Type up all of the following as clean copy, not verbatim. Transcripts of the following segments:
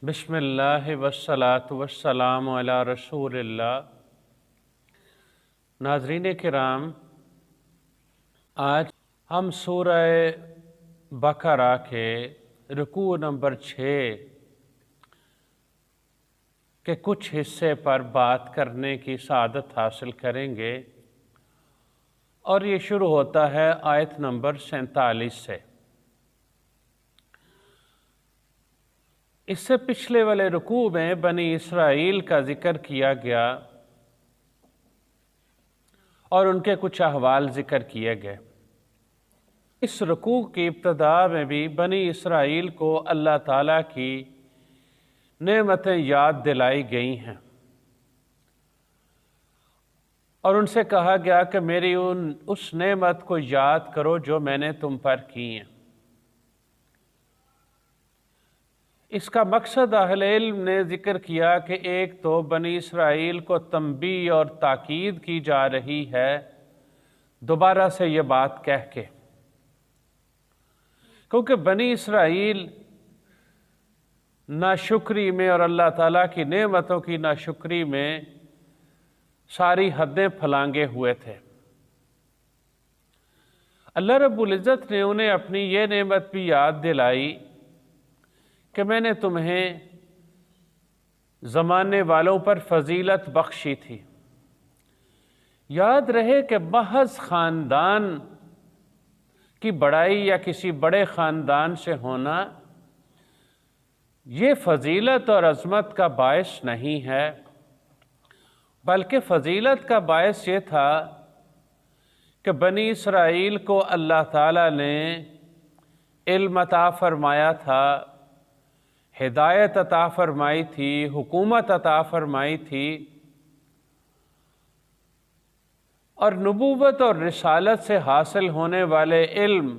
بسم اللہ والصلاة والسلام علی رسول اللہ۔ ناظرین کرام، آج ہم سورہ بقرہ کے رکوع نمبر 6 کے کچھ حصے پر بات کرنے کی سعادت حاصل کریں گے، اور یہ شروع ہوتا ہے آیت نمبر 47 سے۔ اس سے پچھلے والے رکوع میں بنی اسرائیل کا ذکر کیا گیا اور ان کے کچھ احوال ذکر کیے گئے۔ اس رکوع کی ابتدا میں بھی بنی اسرائیل کو اللہ تعالیٰ کی نعمتیں یاد دلائی گئی ہیں، اور ان سے کہا گیا کہ میری اس نعمت کو یاد کرو جو میں نے تم پر کی ہیں۔ اس کا مقصد اہل علم نے ذکر کیا کہ ایک تو بنی اسرائیل کو تنبیہ اور تاکید کی جا رہی ہے دوبارہ سے یہ بات کہہ کے، کیونکہ بنی اسرائیل ناشکری میں اور اللہ تعالیٰ کی نعمتوں کی ناشکری میں ساری حدیں پھلانگے ہوئے تھے۔ اللہ رب العزت نے انہیں اپنی یہ نعمت بھی یاد دلائی کہ میں نے تمہیں زمانے والوں پر فضیلت بخشی تھی۔ یاد رہے کہ محض خاندان کی بڑائی یا کسی بڑے خاندان سے ہونا یہ فضیلت اور عظمت کا باعث نہیں ہے، بلکہ فضیلت کا باعث یہ تھا کہ بنی اسرائیل کو اللہ تعالیٰ نے علم عطا فرمایا تھا، ہدایت عطا فرمائی تھی، حکومت عطا فرمائی تھی، اور نبوت اور رسالت سے حاصل ہونے والے علم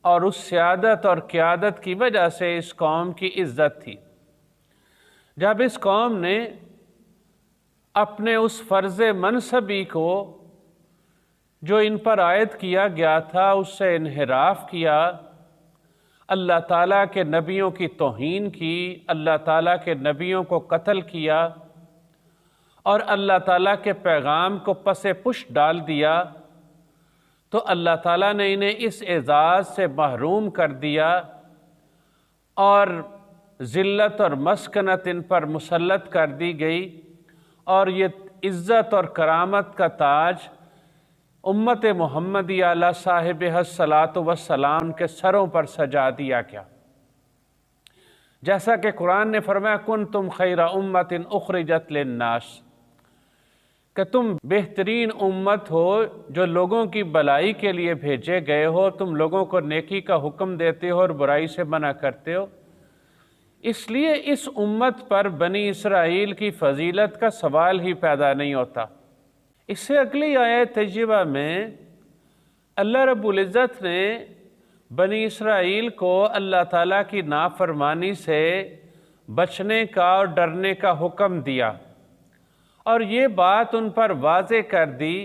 اور اس سیادت اور قیادت کی وجہ سے اس قوم کی عزت تھی۔ جب اس قوم نے اپنے اس فرض منصبی کو جو ان پر عائد کیا گیا تھا اس سے انحراف کیا، اللہ تعالیٰ کے نبیوں کی توہین کی، اللہ تعالیٰ کے نبیوں کو قتل کیا اور اللہ تعالیٰ کے پیغام کو پس پش ڈال دیا، تو اللہ تعالیٰ نے انہیں اس اعزاز سے محروم کر دیا اور ذلت اور مسکنت ان پر مسلط کر دی گئی، اور یہ عزت اور کرامت کا تاج امت محمدی علیہ صاحب الصلاۃ والسلام کے سروں پر سجا دیا گیا۔ جیسا کہ قرآن نے فرمایا کنتم خیر امت اخرجت للناس، کہ تم بہترین امت ہو جو لوگوں کی بھلائی کے لیے بھیجے گئے ہو، تم لوگوں کو نیکی کا حکم دیتے ہو اور برائی سے منع کرتے ہو۔ اس لیے اس امت پر بنی اسرائیل کی فضیلت کا سوال ہی پیدا نہیں ہوتا۔ اس سے اگلی آیت طیبہ میں اللہ رب العزت نے بنی اسرائیل کو اللہ تعالیٰ کی نافرمانی سے بچنے کا اور ڈرنے کا حکم دیا، اور یہ بات ان پر واضح کر دی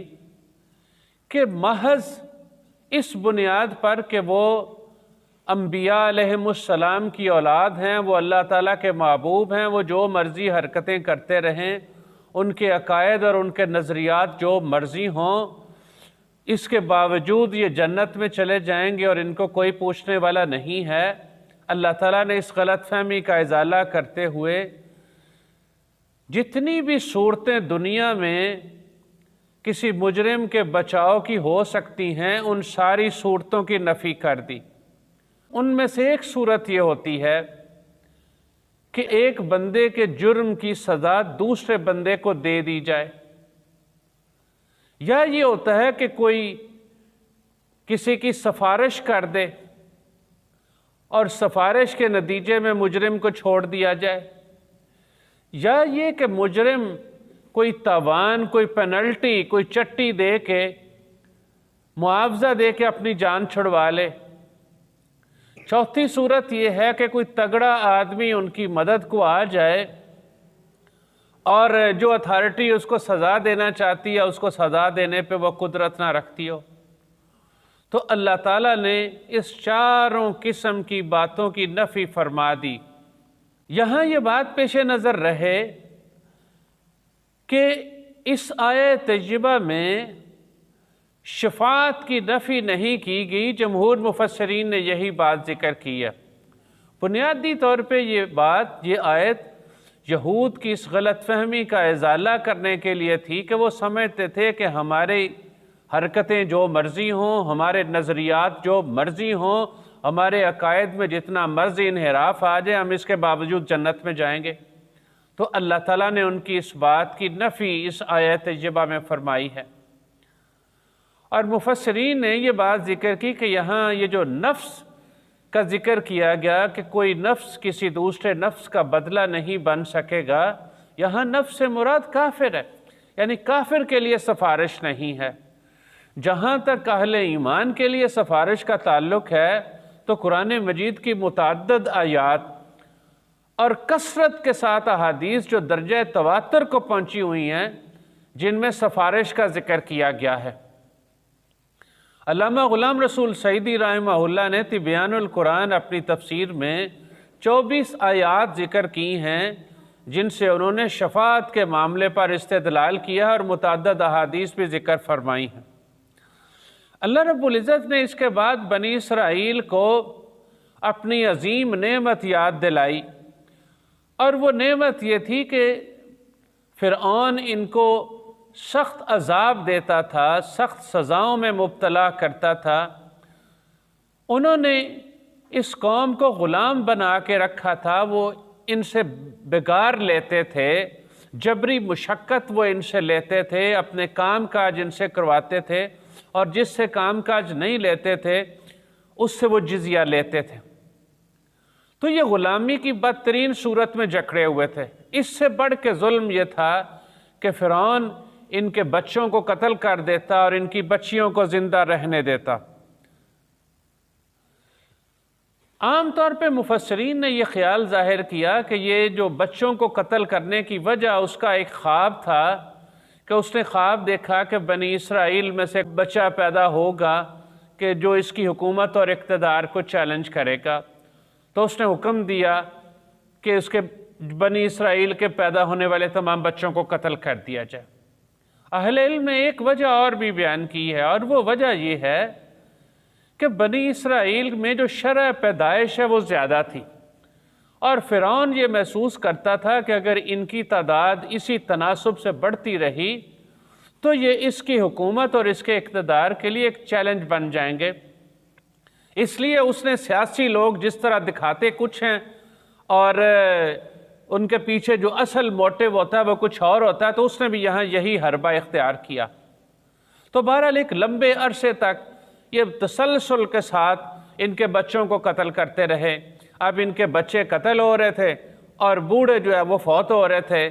کہ محض اس بنیاد پر کہ وہ انبیاء علیہم السلام کی اولاد ہیں، وہ اللہ تعالیٰ کے محبوب ہیں، وہ جو مرضی حرکتیں کرتے رہیں، ان کے عقائد اور ان کے نظریات جو مرضی ہوں، اس کے باوجود یہ جنت میں چلے جائیں گے اور ان کو کوئی پوچھنے والا نہیں ہے۔ اللہ تعالیٰ نے اس غلط فہمی کا ازالہ کرتے ہوئے جتنی بھی صورتیں دنیا میں کسی مجرم کے بچاؤ کی ہو سکتی ہیں ان ساری صورتوں کی نفی کر دی۔ ان میں سے ایک صورت یہ ہوتی ہے کہ ایک بندے کے جرم کی سزا دوسرے بندے کو دے دی جائے، یا یہ ہوتا ہے کہ کوئی کسی کی سفارش کر دے اور سفارش کے نتیجے میں مجرم کو چھوڑ دیا جائے، یا یہ کہ مجرم کوئی تاوان، کوئی پینلٹی، کوئی چٹی دے کے معاوضہ دے کے اپنی جان چھڑوا لے۔ چوتھی صورت یہ ہے کہ کوئی تگڑا آدمی ان کی مدد کو آ جائے اور جو اتھارٹی اس کو سزا دینا چاہتی ہے اس کو سزا دینے پہ وہ قدرت نہ رکھتی ہو۔ تو اللہ تعالیٰ نے اس چاروں قسم کی باتوں کی نفی فرما دی یہاں یہ بات پیش نظر رہے کہ اس آیت تجربہ میں شفاعت کی نفی نہیں کی گئی۔ جمہور مفسرین نے یہی بات ذکر کی ہے۔ بنیادی طور پہ یہ آیت یہود کی اس غلط فہمی کا ازالہ کرنے کے لیے تھی کہ وہ سمجھتے تھے کہ ہماری حرکتیں جو مرضی ہوں، ہمارے نظریات جو مرضی ہوں، ہمارے عقائد میں جتنا مرضی انحراف آ جائے، ہم اس کے باوجود جنت میں جائیں گے۔ تو اللہ تعالیٰ نے ان کی اس بات کی نفی اس آیت تجربہ میں فرمائی ہے۔ اور مفسرین نے یہ بات ذکر کی کہ یہاں یہ جو نفس کا ذکر کیا گیا کہ کوئی نفس کسی دوسرے نفس کا بدلہ نہیں بن سکے گا، یہاں نفس سے مراد کافر ہے، یعنی کافر کے لیے سفارش نہیں ہے۔ جہاں تک اہل ایمان کے لیے سفارش کا تعلق ہے تو قرآن مجید کی متعدد آیات اور کثرت کے ساتھ احادیث جو درجہ تواتر کو پہنچی ہوئی ہیں، جن میں سفارش کا ذکر کیا گیا ہے۔ علامہ غلام رسول سعیدی رحمہ اللہ نے تبیان القرآن اپنی تفسیر میں 24 آیات ذکر کی ہیں جن سے انہوں نے شفاعت کے معاملے پر استدلال کیا اور متعدد احادیث بھی ذکر فرمائی ہیں۔ اللہ رب العزت نے اس کے بعد بنی اسرائیل کو اپنی عظیم نعمت یاد دلائی، اور وہ نعمت یہ تھی کہ فرعون ان کو سخت عذاب دیتا تھا، سخت سزاؤں میں مبتلا کرتا تھا۔ انہوں نے اس قوم کو غلام بنا کے رکھا تھا، وہ ان سے بگار لیتے تھے، جبری مشقت وہ ان سے لیتے تھے، اپنے کام کاج ان سے کرواتے تھے، اور جس سے کام کاج نہیں لیتے تھے اس سے وہ جزیہ لیتے تھے۔ تو یہ غلامی کی بدترین صورت میں جکڑے ہوئے تھے۔ اس سے بڑھ کے ظلم یہ تھا کہ فرعون ان کے بچوں کو قتل کر دیتا اور ان کی بچیوں کو زندہ رہنے دیتا۔ عام طور پہ مفسرین نے یہ خیال ظاہر کیا کہ یہ جو بچوں کو قتل کرنے کی وجہ اس کا ایک خواب تھا کہ اس نے خواب دیکھا کہ بنی اسرائیل میں سے بچہ پیدا ہوگا کہ جو اس کی حکومت اور اقتدار کو چیلنج کرے گا، تو اس نے حکم دیا کہ اس کے بنی اسرائیل کے پیدا ہونے والے تمام بچوں کو قتل کر دیا جائے۔ اہل علم نے ایک وجہ اور بھی بیان کی ہے، اور وہ وجہ یہ ہے کہ بنی اسرائیل میں جو شرح پیدائش ہے وہ زیادہ تھی، اور فرعون یہ محسوس کرتا تھا کہ اگر ان کی تعداد اسی تناسب سے بڑھتی رہی تو یہ اس کی حکومت اور اس کے اقتدار کے لیے ایک چیلنج بن جائیں گے۔ اس لیے اس نے سیاسی لوگ جس طرح دکھاتے کچھ ہیں اور ان کے پیچھے جو اصل موٹیو ہوتا ہے وہ کچھ اور ہوتا ہے، تو اس نے بھی یہاں یہی حربہ اختیار کیا۔ تو بہرحال ایک لمبے عرصے تک یہ تسلسل کے ساتھ ان کے بچوں کو قتل کرتے رہے۔ اب ان کے بچے قتل ہو رہے تھے اور بوڑھے جو ہے وہ فوت ہو رہے تھے۔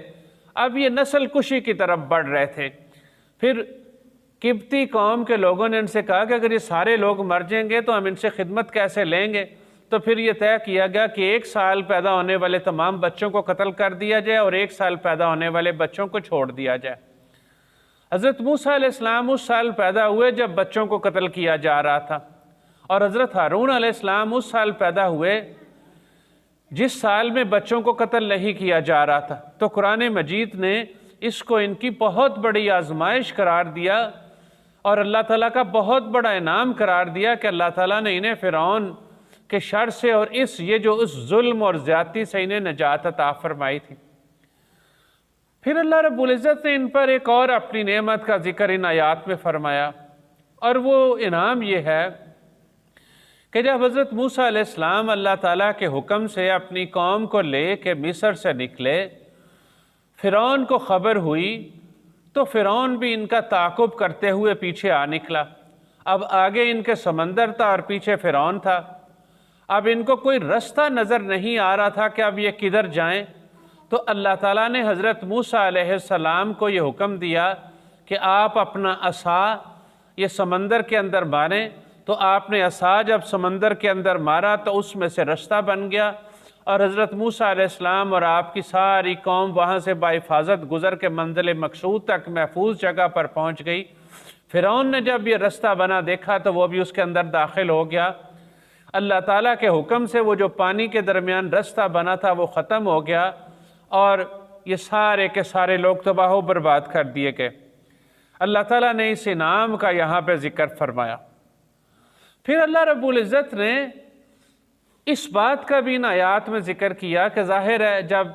اب یہ نسل کشی کی طرف بڑھ رہے تھے۔ پھر قبطی قوم کے لوگوں نے ان سے کہا کہ اگر یہ سارے لوگ مر جائیں گے تو ہم ان سے خدمت کیسے لیں گے؟ تو پھر یہ طے کیا گیا کہ 1 سال پیدا ہونے والے تمام بچوں کو قتل کر دیا جائے اور 1 سال پیدا ہونے والے بچوں کو چھوڑ دیا جائے۔ حضرت موسیٰ علیہ السلام اس سال پیدا ہوئے جب بچوں کو قتل کیا جا رہا تھا، اور حضرت ہارون علیہ السلام اس سال پیدا ہوئے جس سال میں بچوں کو قتل نہیں کیا جا رہا تھا۔ تو قرآن مجید نے اس کو ان کی بہت بڑی آزمائش قرار دیا اور اللہ تعالیٰ کا بہت بڑا انعام قرار دیا کہ اللہ تعالیٰ نے انہیں فرعون کے شر سے اور اس ظلم اور زیادتی سے انہیں نجات عطا فرمائی تھی۔ پھر اللہ رب العزت نے ان پر ایک اور اپنی نعمت کا ذکر ان آیات میں فرمایا، اور وہ انعام یہ ہے کہ جب حضرت موسیٰ علیہ السلام اللہ تعالیٰ کے حکم سے اپنی قوم کو لے کے مصر سے نکلے، فرعون کو خبر ہوئی تو فرعون بھی ان کا تعاقب کرتے ہوئے پیچھے آ نکلا۔ اب آگے ان کے سمندر تھا اور پیچھے فرعون تھا۔ اب ان کو کوئی رستہ نظر نہیں آ رہا تھا کہ اب یہ کدھر جائیں، تو اللہ تعالیٰ نے حضرت موسیٰ علیہ السلام کو یہ حکم دیا کہ آپ اپنا عصا یہ سمندر کے اندر ماریں۔ تو آپ نے عصا جب سمندر کے اندر مارا تو اس میں سے رستہ بن گیا، اور حضرت موسیٰ علیہ السلام اور آپ کی ساری قوم وہاں سے بحفاظت گزر کے منزل مقصود تک محفوظ جگہ پر پہنچ گئی۔ فرعون نے جب یہ رستہ بنا دیکھا تو وہ بھی اس کے اندر داخل ہو گیا۔ اللہ تعالیٰ کے حکم سے وہ جو پانی کے درمیان رستہ بنا تھا وہ ختم ہو گیا اور یہ سارے کے سارے لوگ تباہ و برباد کر دیے گئے۔ اللہ تعالیٰ نے اس انعام کا یہاں پہ ذکر فرمایا۔ پھر اللہ رب العزت نے اس بات کا بھی ان آیات میں ذکر کیا کہ ظاہر ہے جب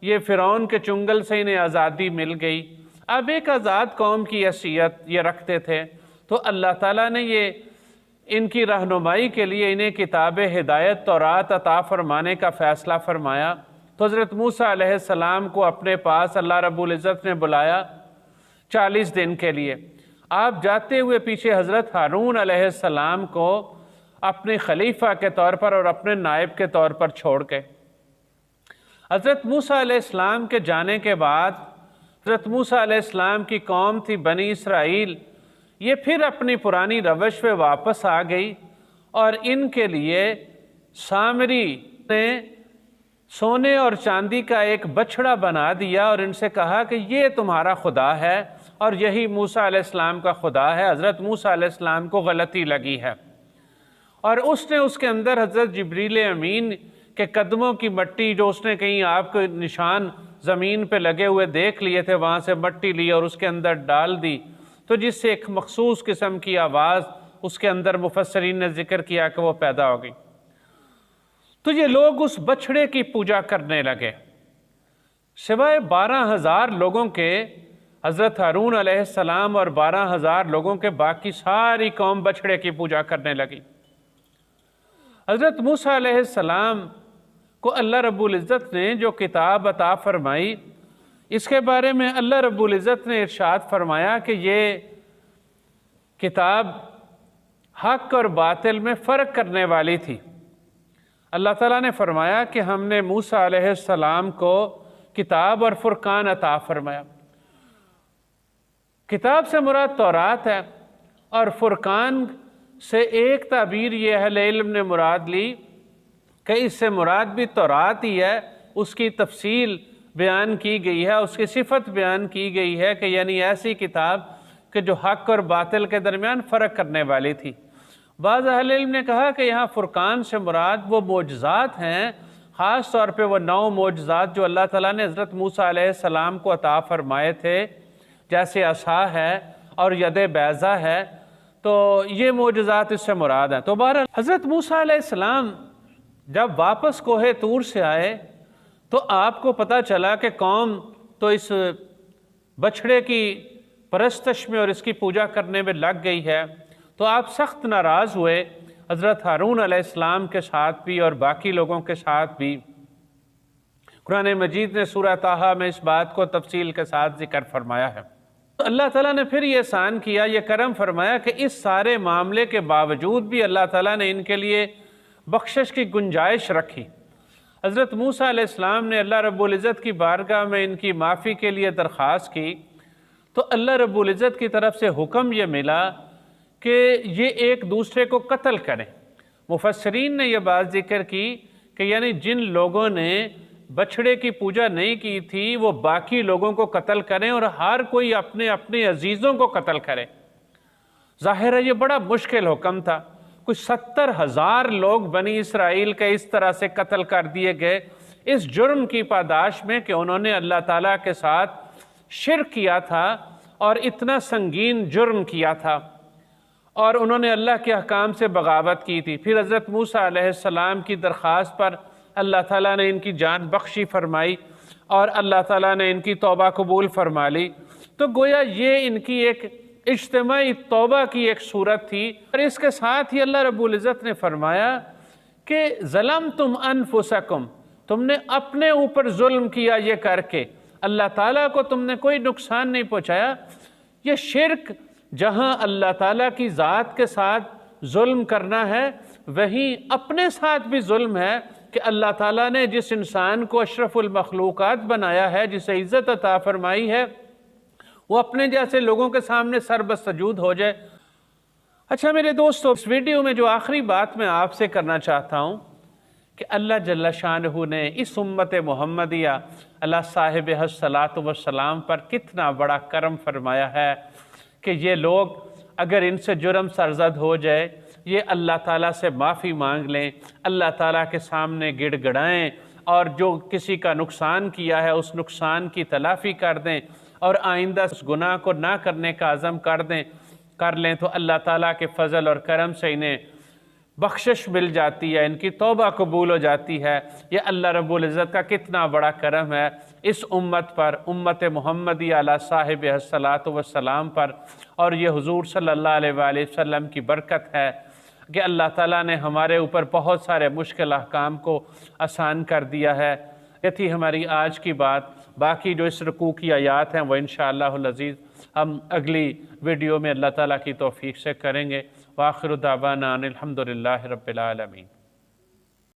یہ فرعون کے چنگل سے انہیں آزادی مل گئی، اب ایک آزاد قوم کی حیثیت یہ رکھتے تھے، تو اللہ تعالیٰ نے یہ ان کی رہنمائی کے لیے انہیں کتاب ہدایت تورات عطا فرمانے کا فیصلہ فرمایا۔ تو حضرت موسیٰ علیہ السلام کو اپنے پاس اللہ رب العزت نے بلایا 40 دن کے لیے۔ آپ جاتے ہوئے پیچھے حضرت ہارون علیہ السلام کو اپنے خلیفہ کے طور پر اور اپنے نائب کے طور پر چھوڑ گئے۔ حضرت موسیٰ علیہ السلام کے جانے کے بعد حضرت موسیٰ علیہ السلام کی قوم تھی بنی اسرائیل، یہ پھر اپنی پرانی روش پہ واپس آ گئی اور ان کے لیے سامری نے سونے اور چاندی کا ایک بچڑا بنا دیا اور ان سے کہا کہ یہ تمہارا خدا ہے اور یہی موسیٰ علیہ السلام کا خدا ہے۔ حضرت موسیٰ علیہ السلام کو غلطی لگی ہے اور اس نے اس کے اندر حضرت جبریل امین کے قدموں کی مٹی جو اس نے کہیں آپ کے نشان زمین پہ لگے ہوئے دیکھ لیے تھے، وہاں سے مٹی لی اور اس کے اندر ڈال دی، تو جس سے ایک مخصوص قسم کی آواز اس کے اندر مفسرین نے ذکر کیا کہ وہ پیدا ہو گئی۔ تو یہ لوگ اس بچڑے کی پوجا کرنے لگے، سوائے 12,000 لوگوں کے حضرت ہارون علیہ السلام اور 12,000 لوگوں کے باقی ساری قوم بچڑے کی پوجا کرنے لگی۔ حضرت موسیٰ علیہ السلام کو اللہ رب العزت نے جو کتاب عطا فرمائی، اس کے بارے میں اللہ رب العزت نے ارشاد فرمایا کہ یہ کتاب حق اور باطل میں فرق کرنے والی تھی۔ اللہ تعالیٰ نے فرمایا کہ ہم نے موسیٰ علیہ السلام کو کتاب اور فرقان عطا فرمایا۔ کتاب سے مراد تورات ہے اور فرقان سے ایک تعبیر یہ اہل علم نے مراد لی کہ اس سے مراد بھی تورات ہی ہے، اس کی تفصیل بیان کی گئی ہے، اس کی صفت بیان کی گئی ہے کہ یعنی ایسی کتاب کہ جو حق اور باطل کے درمیان فرق کرنے والی تھی۔ بعض اہل علم نے کہا کہ یہاں فرقان سے مراد وہ معجزات ہیں، خاص طور پہ وہ 9 معجزات جو اللہ تعالیٰ نے حضرت موسیٰ علیہ السلام کو عطا فرمائے تھے، جیسے عصا ہے اور ید بیضہ ہے، تو یہ معجزات اس سے مراد ہیں۔ تو بہرحال حضرت موسیٰ علیہ السلام جب واپس کوہ طور سے آئے تو آپ کو پتہ چلا کہ قوم تو اس بچھڑے کی پرستش میں اور اس کی پوجا کرنے میں لگ گئی ہے، تو آپ سخت ناراض ہوئے حضرت ہارون علیہ السلام کے ساتھ بھی اور باقی لوگوں کے ساتھ بھی۔ قرآن مجید نے سورہ طٰہٰ میں اس بات کو تفصیل کے ساتھ ذکر فرمایا ہے۔ اللہ تعالیٰ نے پھر یہ احسان کیا، یہ کرم فرمایا کہ اس سارے معاملے کے باوجود بھی اللہ تعالیٰ نے ان کے لیے بخشش کی گنجائش رکھی۔ حضرت موسیٰ علیہ السلام نے اللہ رب العزت کی بارگاہ میں ان کی معافی کے لیے درخواست کی، تو اللہ رب العزت کی طرف سے حکم یہ ملا کہ یہ ایک دوسرے کو قتل کریں۔ مفسرین نے یہ بات ذکر کی کہ یعنی جن لوگوں نے بچھڑے کی پوجا نہیں کی تھی وہ باقی لوگوں کو قتل کریں اور ہر کوئی اپنے اپنے عزیزوں کو قتل کرے۔ ظاہر ہے یہ بڑا مشکل حکم تھا، کچھ 70,000 لوگ بنی اسرائیل کے اس طرح سے قتل کر دیے گئے اس جرم کی پاداش میں کہ انہوں نے اللہ تعالیٰ کے ساتھ شرک کیا تھا اور اتنا سنگین جرم کیا تھا اور انہوں نے اللہ کے احکام سے بغاوت کی تھی۔ پھر حضرت موسیٰ علیہ السلام کی درخواست پر اللہ تعالیٰ نے ان کی جان بخشی فرمائی اور اللہ تعالیٰ نے ان کی توبہ قبول فرما لی۔ تو گویا یہ ان کی ایک اجتماعی توبہ کی ایک صورت تھی، اور اس کے ساتھ ہی اللہ رب العزت نے فرمایا کہ ظلمتم انفسکم، تم نے اپنے اوپر ظلم کیا یہ کر کے، اللہ تعالیٰ کو تم نے کوئی نقصان نہیں پہنچایا۔ یہ شرک جہاں اللہ تعالیٰ کی ذات کے ساتھ ظلم کرنا ہے، وہیں اپنے ساتھ بھی ظلم ہے کہ اللہ تعالیٰ نے جس انسان کو اشرف المخلوقات بنایا ہے، جسے عزت عطا فرمائی ہے، وہ اپنے جیسے لوگوں کے سامنے سر بسجود ہو جائے۔ اچھا میرے دوستو، اس ویڈیو میں جو آخری بات میں آپ سے کرنا چاہتا ہوں کہ اللہ جل شانہ نے اس امت محمدیہ اللہ صاحب الصلاۃ والسلام پر کتنا بڑا کرم فرمایا ہے کہ یہ لوگ اگر ان سے جرم سرزد ہو جائے، یہ اللہ تعالیٰ سے معافی مانگ لیں، اللہ تعالیٰ کے سامنے گڑ گڑائیں، اور جو کسی کا نقصان کیا ہے اس نقصان کی تلافی کر دیں، اور آئندہ اس گناہ کو نہ کرنے کا عزم کر لیں، تو اللہ تعالیٰ کے فضل اور کرم سے انہیں بخشش مل جاتی ہے، ان کی توبہ قبول ہو جاتی ہے۔ یہ اللہ رب العزت کا کتنا بڑا کرم ہے اس امت پر، امت محمدی علی صاحب الصلاۃ والسلام پر، اور یہ حضور صلی اللہ علیہ وآلہ وسلم کی برکت ہے کہ اللہ تعالیٰ نے ہمارے اوپر بہت سارے مشکل احکام کو آسان کر دیا ہے۔ یہ تھی ہماری آج کی بات، باقی جو اس رکوع کی آیات ہیں وہ انشاءاللہ العزیز ہم اگلی ویڈیو میں اللہ تعالیٰ کی توفیق سے کریں گے۔ وآخر دعوانا ان الحمد للہ رب العالمین۔